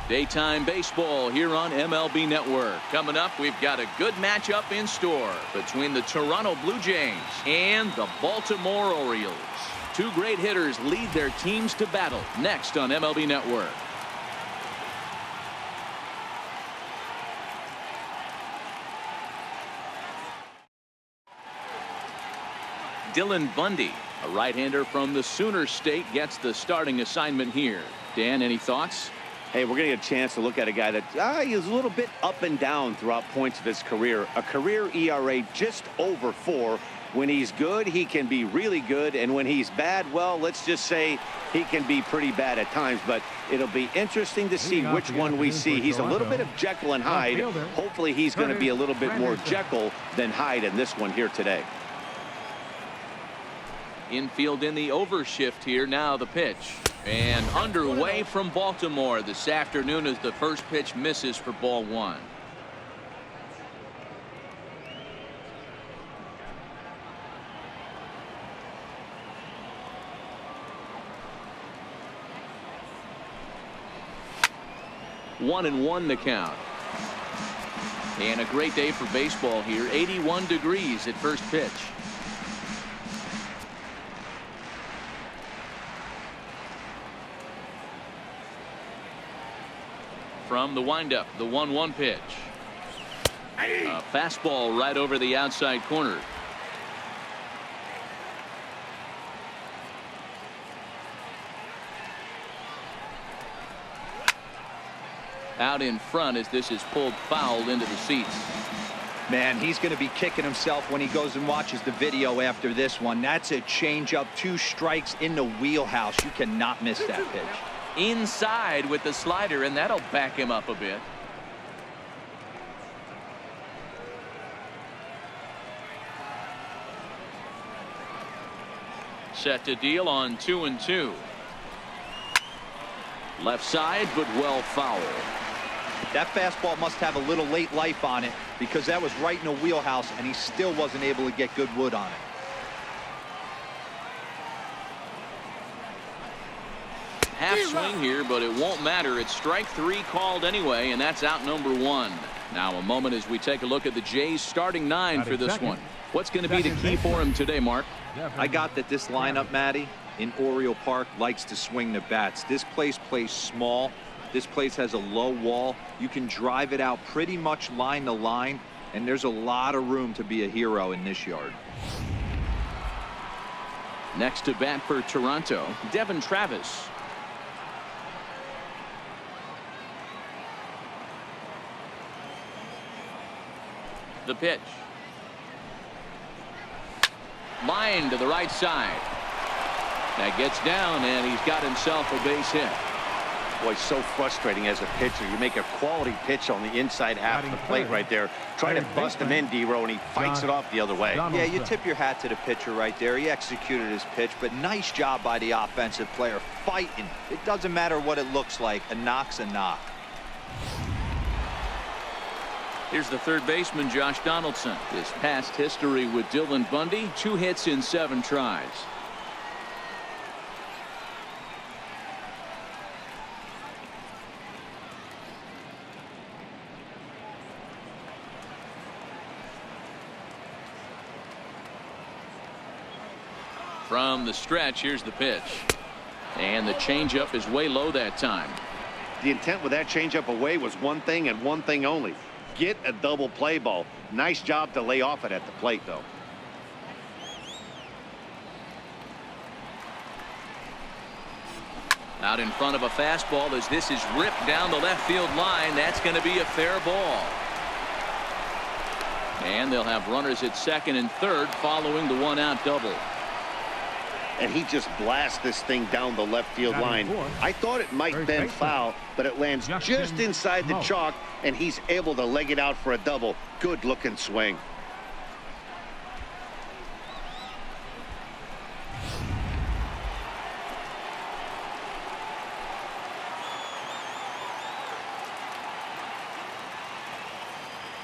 Daytime baseball here on MLB Network. Coming up, we've got a good matchup in store between the Toronto Blue Jays and the Baltimore Orioles. Two great hitters lead their teams to battle next on MLB Network. Dylan Bundy, a right-hander from the Sooner State, gets the starting assignment here. Dan, any thoughts? Hey, we're going to get a chance to look at a guy that is a little bit up and down throughout points of his career. A career ERA just over 4. When he's good, he can be really good. And when he's bad, well, let's just say he can be pretty bad at times. But it'll be interesting to see which one we see. He's a little bit of Jekyll and Hyde. Hopefully he's going to be a little bit more Jekyll than Hyde in this one here today. Infield in the overshift here. Now the pitch. And underway from Baltimore this afternoon as the first pitch misses for ball 1. One and one the count. And a great day for baseball here. 81 degrees at first pitch. From the windup, the 1-1 pitch. A fastball right over the outside corner. Out in front as this is pulled foul into the seats. Man, he's going to be kicking himself when he goes and watches the video after this one. That's a changeup, 2 strikes in the wheelhouse. You cannot miss that pitch. Inside with the slider, and that'll back him up a bit. Set to deal on 2-2. Left side, but well foul. That fastball must have a little late life on it because that was right in the wheelhouse, and he still wasn't able to get good wood on it. Half swing here, but it won't matter. It's strike 3 called anyway, and that's out number 1. Now a moment as we take a look at the Jays starting 9 for this one. What's going to be the key for him today, Mark? I got that this lineup, Matty, in Oriole Park likes to swing the bats. This place plays small. This place has a low wall. You can drive it out pretty much line to line, and there's a lot of room to be a hero in this yard. Next to bat for Toronto, Devin Travis. The pitch. Line to the right side. That gets down, and he's got himself a base hit. Boy, so frustrating as a pitcher. You make a quality pitch on the inside half of the plate right there. Try to bust him in, D-Row, and he fights it off the other way. Yeah, you tip your hat to the pitcher right there. He executed his pitch, but nice job by the offensive player fighting. It doesn't matter what it looks like. A knock's a knock. Here's the third baseman, Josh Donaldson. His past history with Dylan Bundy, 2 hits in 7 tries. From the stretch, here's the pitch. And the changeup is way low that time. The intent with that changeup away was one thing and one thing only. Get a double play ball. Nice job to lay off it at the plate, though. Out in front of a fastball as this is ripped down the left field line. That's going to be a fair ball. And they'll have runners at second and third following the 1-out double. And he just blasts this thing down the left field line. I thought it might bend foul, but it lands just inside the chalk, and he's able to leg it out for a double. Good looking swing.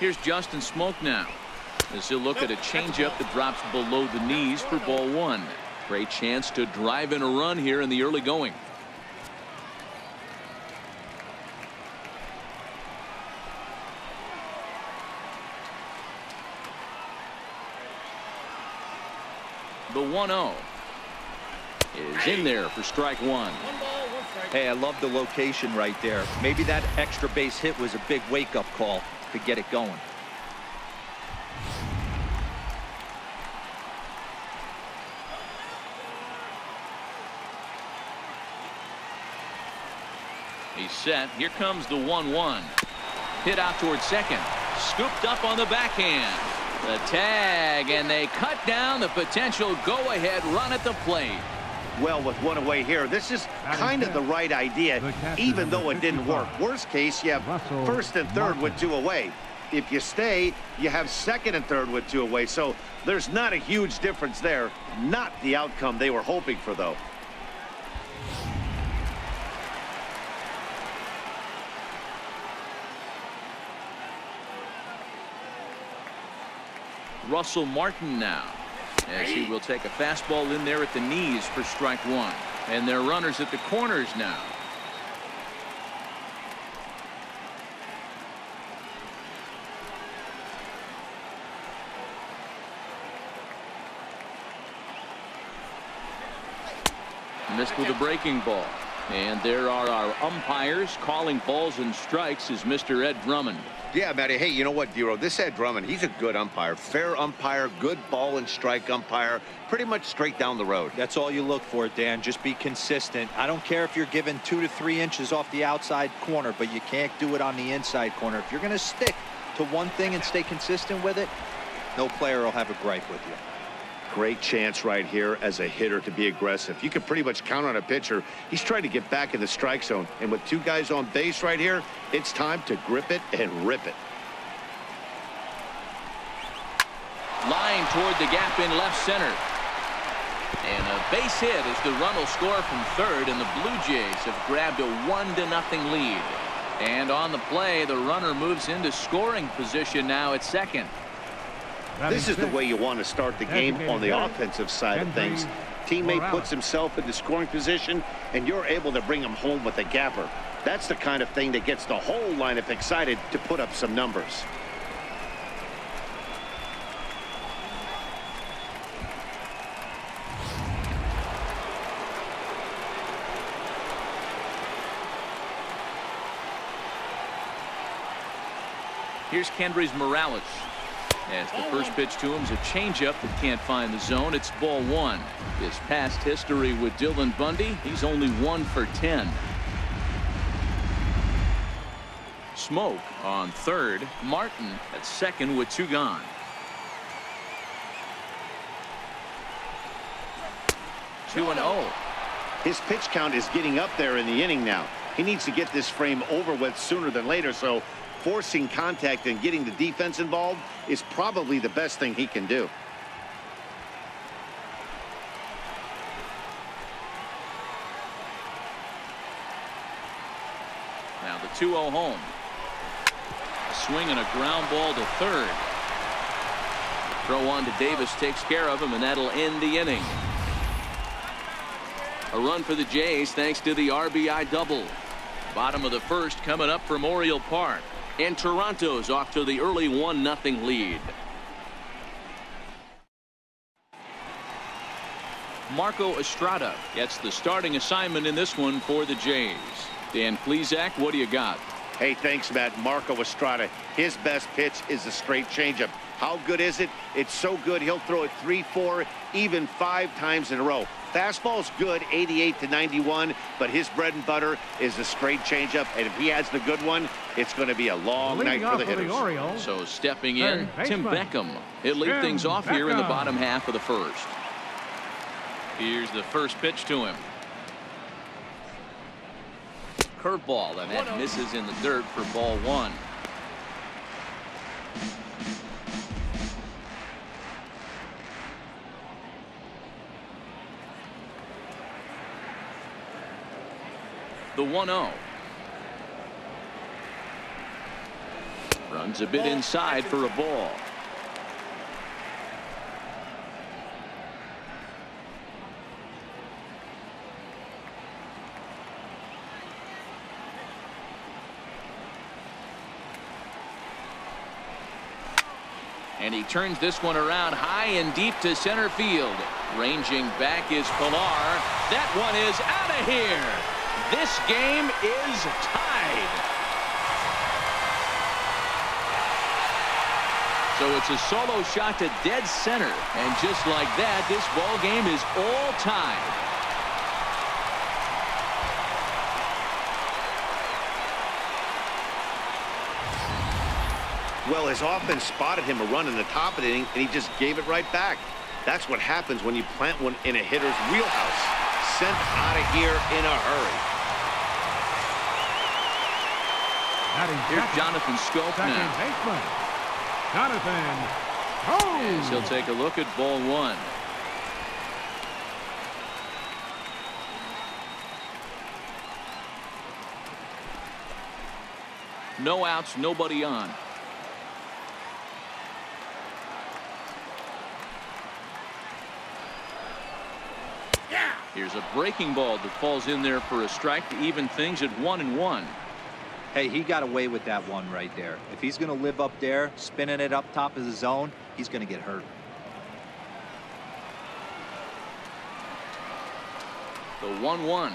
Here's Justin Smoke now as he'll look at a changeup that drops below the knees for ball 1. Great chance to drive in a run here in the early going. The 1-0 is in there for strike one. Hey, I love the location right there. Maybe that extra base hit was a big wake-up call to get it going. He's set. Here comes the 1-1. Hit out towards second. Scooped up on the backhand. The tag, and they cut down the potential go-ahead run at the plate. Well, with one away here, this is kind of the right idea, even though it didn't work. Worst case, you have first and third with 2 away. If you stay, you have second and third with 2 away. So there's not a huge difference there. Not the outcome they were hoping for, though. Russell Martin now, as he will take a fastball in there at the knees for strike one. And they're runners at the corners now. Missed with a breaking ball. And there are our umpires calling balls and strikes is Mr. Ed Drummond. Yeah, Matty. Hey, you know what, Dero? This Ed Drummond, he's a good umpire. Fair umpire, good ball and strike umpire. Pretty much straight down the road. That's all you look for, Dan. Just be consistent. I don't care if you're given 2 to 3 inches off the outside corner, but you can't do it on the inside corner. If you're going to stick to one thing and stay consistent with it, no player will have a gripe with you. Great chance right here as a hitter to be aggressive. You can pretty much count on a pitcher. He's trying to get back in the strike zone. And with 2 guys on base right here, it's time to grip it and rip it. Line toward the gap in left center. And a base hit as the run will score from third, and the Blue Jays have grabbed a 1-0 lead. And on the play, the runner moves into scoring position now at second. This is the way you want to start the game on the offensive side of things. Teammate puts himself into scoring position, and you're able to bring him home with a gapper. That's the kind of thing that gets the whole lineup excited to put up some numbers. Here's Kendrys Morales. As the first pitch to him is a changeup that can't find the zone. It's ball one. His past history with Dylan Bundy, he's only 1 for 10. Smoke on third. Martin at second with 2 gone. Two and 0. His pitch count is getting up there in the inning now. He needs to get this frame over with sooner than later, so forcing contact and getting the defense involved is probably the best thing he can do. Now the 2-0 home. A swing and a ground ball to third. Throw on to Davis takes care of him, and that'll end the inning. A run for the Jays thanks to the RBI double. Bottom of the first coming up from Oriole Park. And Toronto's off to the early 1-0 lead. Marco Estrada gets the starting assignment in this one for the Jays. Dan Plesac, what do you got? Hey, thanks, Matt. Marco Estrada, his best pitch is a straight changeup. How good is it? It's so good he'll throw it 3, 4, even 5 times in a row. Fastball's good, 88 to 91, but his bread and butter is a straight changeup, and if he has the good one, it's going to be a long night for the hitters. So stepping in, Tim Beckham. He'll lead things off here in the bottom half of the first. Here's the first pitch to him. Curveball, and that misses in the dirt for ball one. The 1-0. Runs a bit inside for a ball. And he turns this one around high and deep to center field. Ranging back is Pilar. That one is out of here. This game is tied. So it's a solo shot to dead center. And just like that, this ball game is all tied. Well, his offense spotted him a run in the top of the inning, and he just gave it right back. That's what happens when you plant one in a hitter's wheelhouse. Sent out of here in a hurry. Here's Jonathan Scope now. Baseman, Jonathan. As he'll take a look at ball one. No outs, nobody on. Here's a breaking ball that falls in there for a strike to even things at 1-1. Hey, he got away with that one right there. If he's going to live up there, spinning it up top of the zone, he's going to get hurt. The 1-1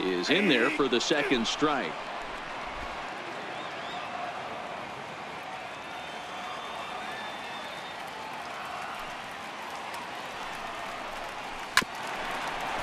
is in there for the second strike.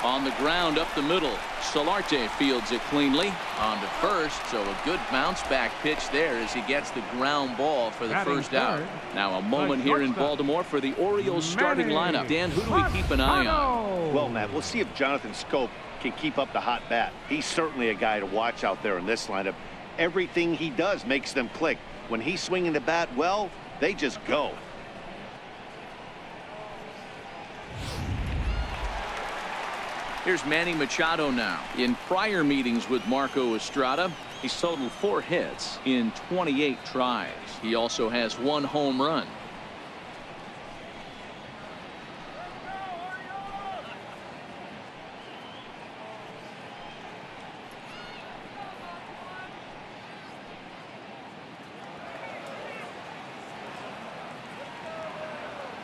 On the ground up the middle. Solarte fields it cleanly. On to first, so a good bounce back pitch there as he gets the ground ball for the first out. Now a moment here in Baltimore for the Orioles starting lineup. Dan, who do we keep an eye on? Well, Matt, we'll see if Jonathan Scope can keep up the hot bat. He's certainly a guy to watch out there in this lineup. Everything he does makes them click. When he's swinging the bat well, they just go. Here's Manny Machado now. In prior meetings with Marco Estrada, he's totaled 4 hits in 28 tries. He also has 1 home run.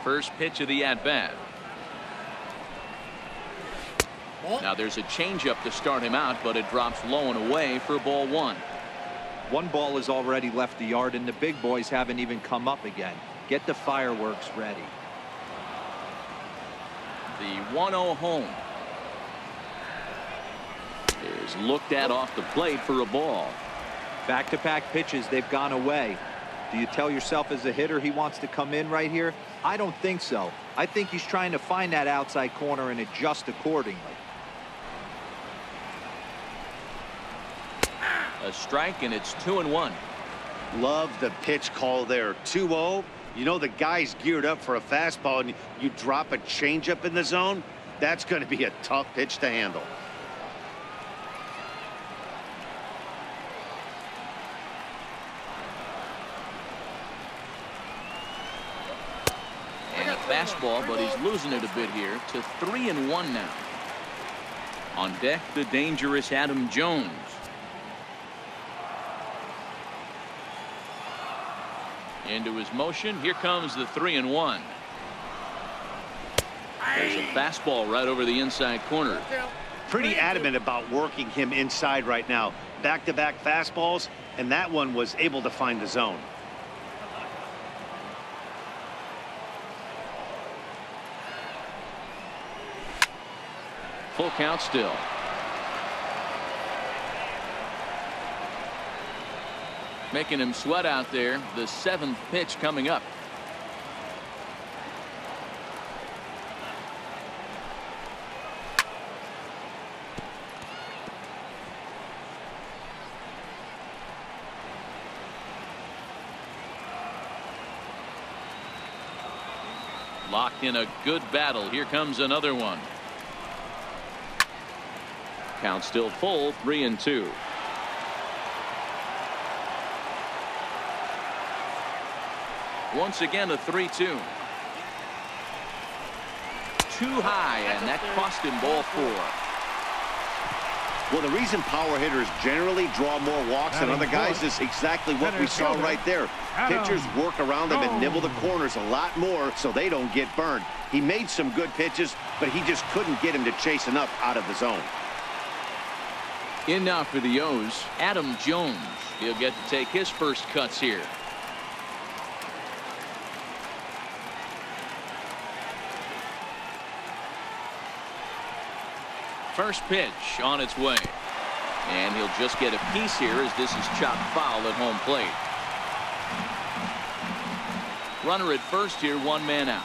First pitch of the at-bat. Now there's a changeup to start him out, but it drops low and away for ball 1. One ball has already left the yard, and the big boys haven't even come up again. Get the fireworks ready. The 1-0 home is looked at off the plate for a ball. Back-to-back pitches, they've gone away. Do you tell yourself as a hitter he wants to come in right here? I don't think so. I think he's trying to find that outside corner and adjust accordingly. A strike, and it's 2-1. Love the pitch call there. 2-0. You know the guy's geared up for a fastball, and you drop a changeup in the zone. That's going to be a tough pitch to handle. And a fastball, but he's losing it a bit here to 3-1 now. On deck, the dangerous Adam Jones. Into his motion. Here comes the 3-1. There's a fastball right over the inside corner. Pretty adamant about working him inside right now. Back-to-back fastballs, and that one was able to find the zone. Full count still. Making him sweat out there. The 7th pitch coming up. Locked in a good battle. Here comes another one. Count still full. 3-2. Once again, a 3-2. Too high, and that cost him ball 4. Well, the reason power hitters generally draw more walks than other guys is exactly what we saw right there. Pitchers work around them and nibble the corners a lot more so they don't get burned. He made some good pitches, but he just couldn't get him to chase enough out of the zone. In now for the O's, Adam Jones. He'll get to take his first cuts here. First pitch on its way. And he'll just get a piece here as this is chopped foul at home plate. Runner at first here, one man out.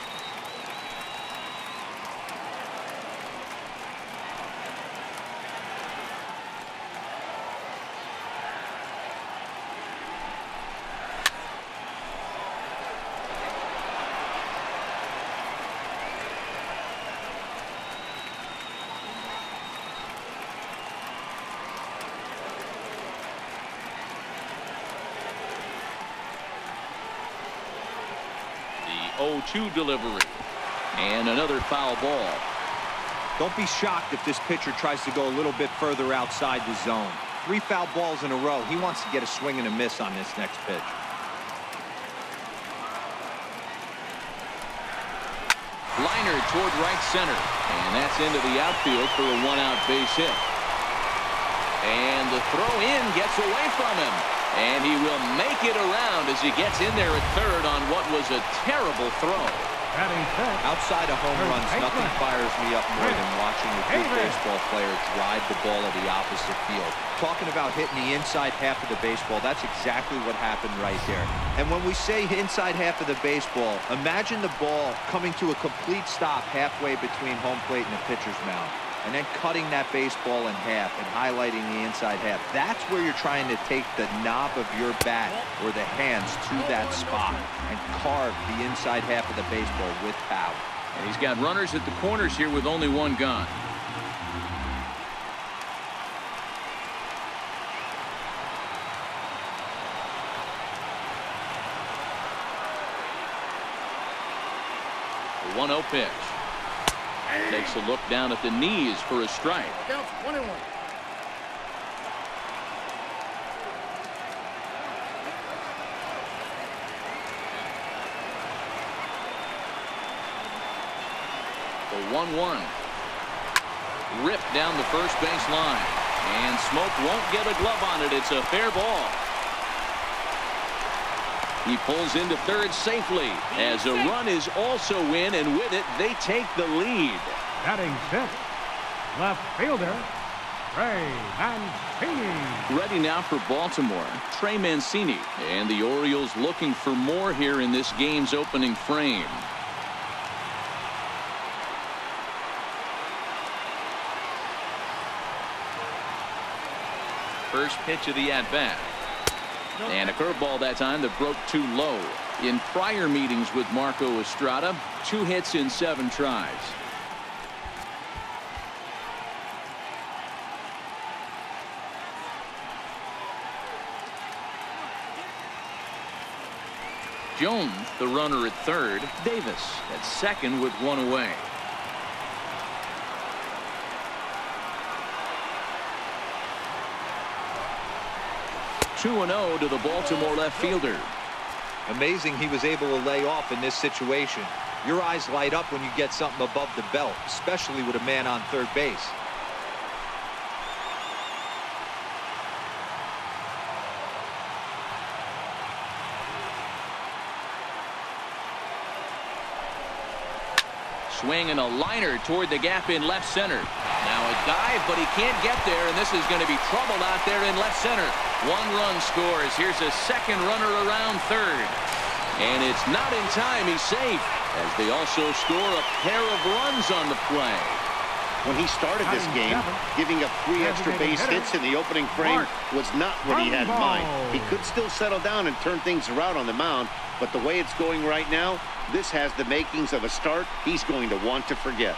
The 0-2 delivery. And another foul ball. Don't be shocked if this pitcher tries to go a little bit further outside the zone. 3 foul balls in a row. He wants to get a swing and a miss on this next pitch. Liner toward right center. And that's into the outfield for a 1-out base hit. And the throw in gets away from him. And he will make it around as he gets in there at third on what was a terrible throw. Outside of home runs, nothing fires me up more than watching a good baseball player drive the ball to the opposite field. Talking about hitting the inside half of the baseball, that's exactly what happened right there. And when we say inside half of the baseball, imagine the ball coming to a complete stop halfway between home plate and the pitcher's mound, and then cutting that baseball in half and highlighting the inside half. That's where you're trying to take the knob of your bat or the hands to that spot and carve the inside half of the baseball with power. And he's got runners at the corners here with only one gone. The 1-0 pitch. Takes a look down at the knees for a strike. Counts 1-1. The 1-1. Ripped down the first base line. And Smoke won't get a glove on it. It's a fair ball. He pulls into third safely as a run is also in, and with it they take the lead. Batting sixth, left fielder, Trey Mancini. Ready now for Baltimore, Trey Mancini. And the Orioles looking for more here in this game's opening frame. First pitch of the at-bat. And a curveball that time that broke too low. In prior meetings with Marco Estrada, 2 hits in 7 tries. Jones, the runner at third. Davis at second with 1 away. (2-0) to the Baltimore left fielder. Amazing he was able to lay off in this situation. Your eyes light up when you get something above the belt, especially with a man on third base. Swing and a liner toward the gap in left center. Now a dive, but he can't get there, and this is going to be trouble out there in left center. 1 run scores. Here's a second runner around third. And it's not in time. He's safe, as they also score a pair of runs on the play. When he started this game, giving up 3 extra base hits in the opening frame was not what he had in mind. He could still settle down and turn things around on the mound, but the way it's going right now, this has the makings of a start he's going to want to forget.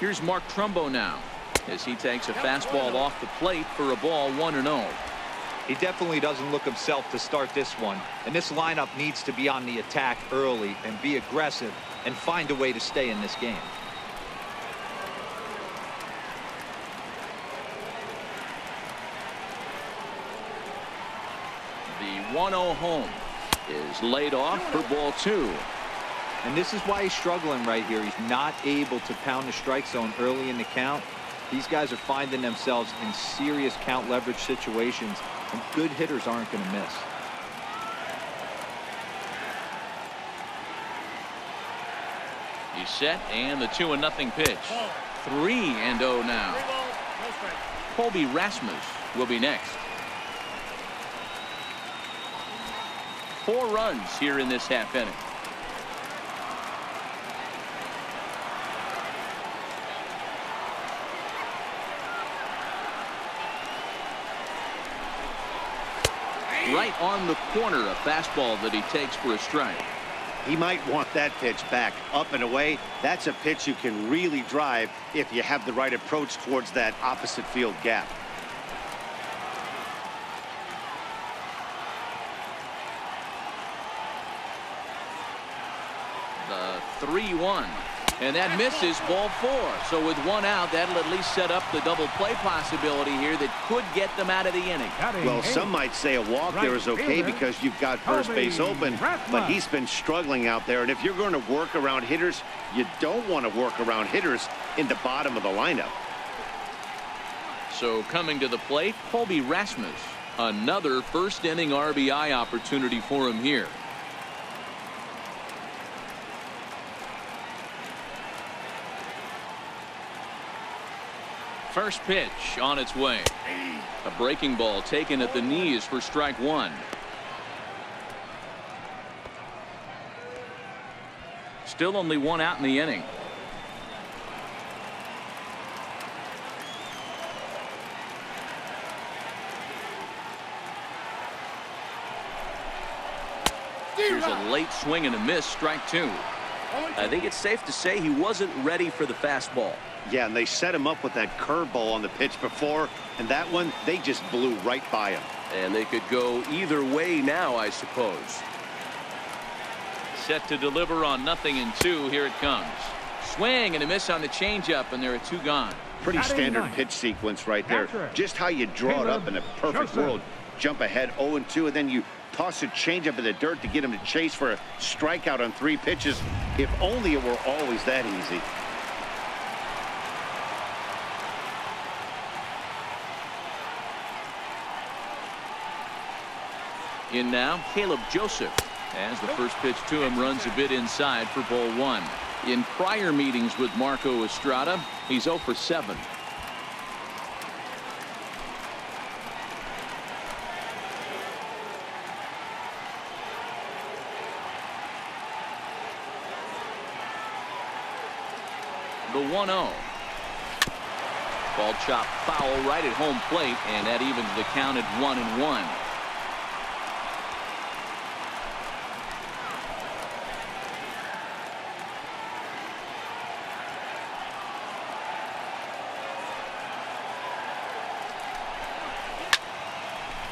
Here's Mark Trumbo now as he takes a fastball off the plate for a ball 1-0. He definitely doesn't look himself to start this one, and this lineup needs to be on the attack early and be aggressive and find a way to stay in this game. The 1-0 home is laid off for ball 2. And this is why he's struggling right here. He's not able to pound the strike zone early in the count. These guys are finding themselves in serious count leverage situations, and good hitters aren't going to miss. He's set, and the 2-0 pitch. 3-0 now. Colby Rasmus will be next. 4 runs here in this half inning. Right on the corner, a fastball that he takes for a strike. He might want that pitch back up and away. That's a pitch you can really drive if you have the right approach towards that opposite field gap. The 3-1. And that misses, ball 4. So with 1 out, that'll at least set up the double play possibility here that could get them out of the inning. Well, some might say a walk there is okay because you've got first base open, but he's been struggling out there. And if you're going to work around hitters, you don't want to work around hitters in the bottom of the lineup. So coming to the plate, Colby Rasmus. Another first inning RBI opportunity for him here. First pitch on its way. A breaking ball taken at the knees for strike 1. Still only 1 out in the inning. Here's a late swing and a miss, strike 2. I think it's safe to say he wasn't ready for the fastball. Yeah, and they set him up with that curveball on the pitch before, and that one, they just blew right by him. And they could go either way now, I suppose. Set to deliver on 0-2. Here it comes. Swing and a miss on the changeup, and there are 2 gone. Pretty standard pitch sequence right there. Just how you draw it up in a perfect world. Jump ahead 0-2, and then you toss a changeup in the dirt to get him to chase for a strikeout on 3 pitches. If only it were always that easy. In now, Caleb Joseph, as the first pitch to him runs a bit inside for ball 1. In prior meetings with Marco Estrada, he's 0 for 7. The 1-0. Ball chopped foul right at home plate, and that evens the count at 1-1.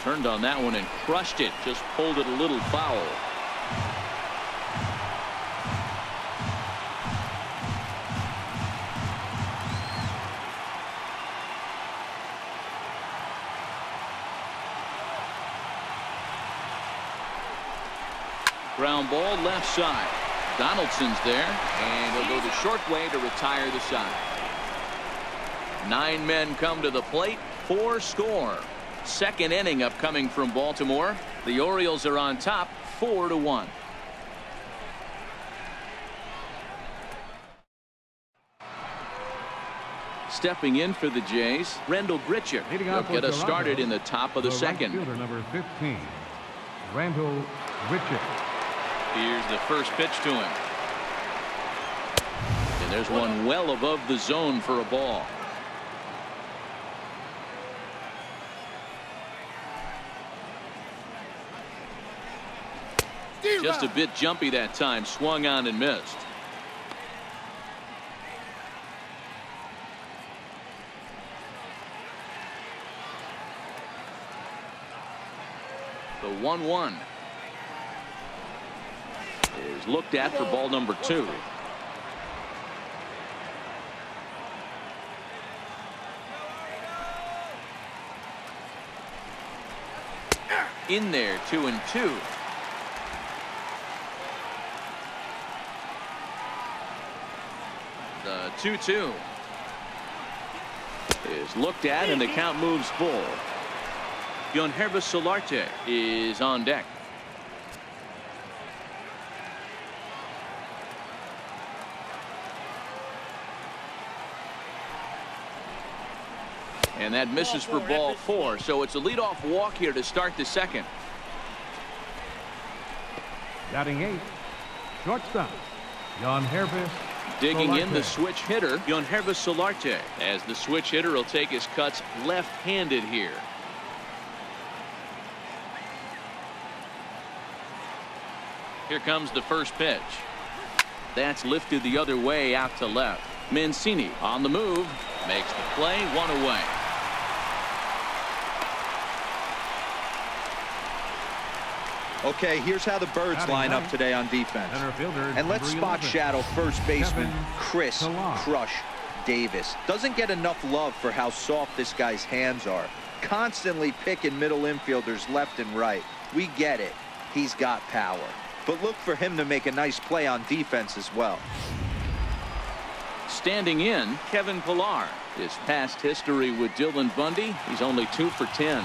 Turned on that one and crushed it. Just pulled it a little foul. Ground ball left side. Donaldson's there, and he'll go the short way to retire the side. 9 men come to the plate, 4 score. Second inning upcoming from Baltimore. The Orioles are on top 4-1. Stepping in for the Jays, Randall Grichuk. He'll get us started in the top of the second. Right fielder, number 15, Randall Grichuk. Here's the first pitch to him. And there's one well above the zone for a ball. Just a bit jumpy that time. Swung on and missed. The 1-1 is looked at for ball number 2. In there, 2-2. The 2-2 is looked at, and the count moves full. Yonhervis Solarte is on deck. And that misses for ball 4, so it's a leadoff walk here to start the second. Batting 8, shortstop, Yonhervis. Digging in the switch hitter, Yonhervis Solarte, as the switch hitter will take his cuts left-handed here. Here comes the first pitch. That's lifted the other way out to left. Mancini on the move, makes the play, 1 away. Okay, here's how the Birds line up today on defense. And let's spot shadow first baseman Chris Crush Davis. Doesn't get enough love for how soft this guy's hands are. Constantly picking middle infielders left and right. We get it. He's got power. But look for him to make a nice play on defense as well. Standing in, Kevin Pillar. His past history with Dylan Bundy, he's only 2 for 10.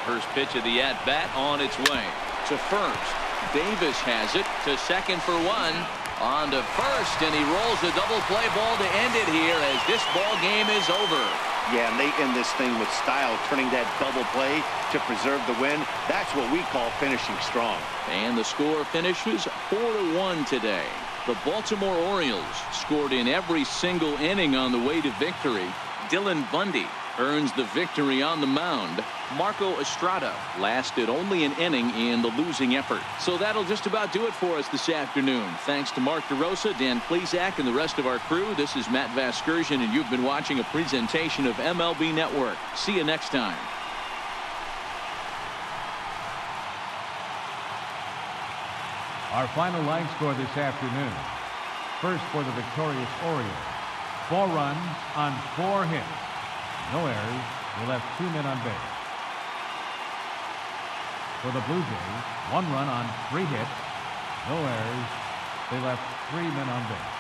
First pitch of the at-bat on its way to first. Davis has it to second for 1. On to first, and he rolls a double play ball to end it here as this ball game is over. Yeah, and they end this thing with style, turning that double play to preserve the win. That's what we call finishing strong. And the score finishes 4-1 today. The Baltimore Orioles scored in every single inning on the way to victory. Dylan Bundy earns the victory on the mound. Marco Estrada lasted only an inning in the losing effort. So that'll just about do it for us this afternoon. Thanks to Mark DeRosa, Dan Plesac, and the rest of our crew. This is Matt Vasgersian, and you've been watching a presentation of MLB Network. See you next time. Our final line score this afternoon. First for the victorious Orioles. 4 runs on 4 hits. No errors. They left 2 men on base. For the Blue Jays, 1 run on 3 hits. No errors. They left 3 men on base.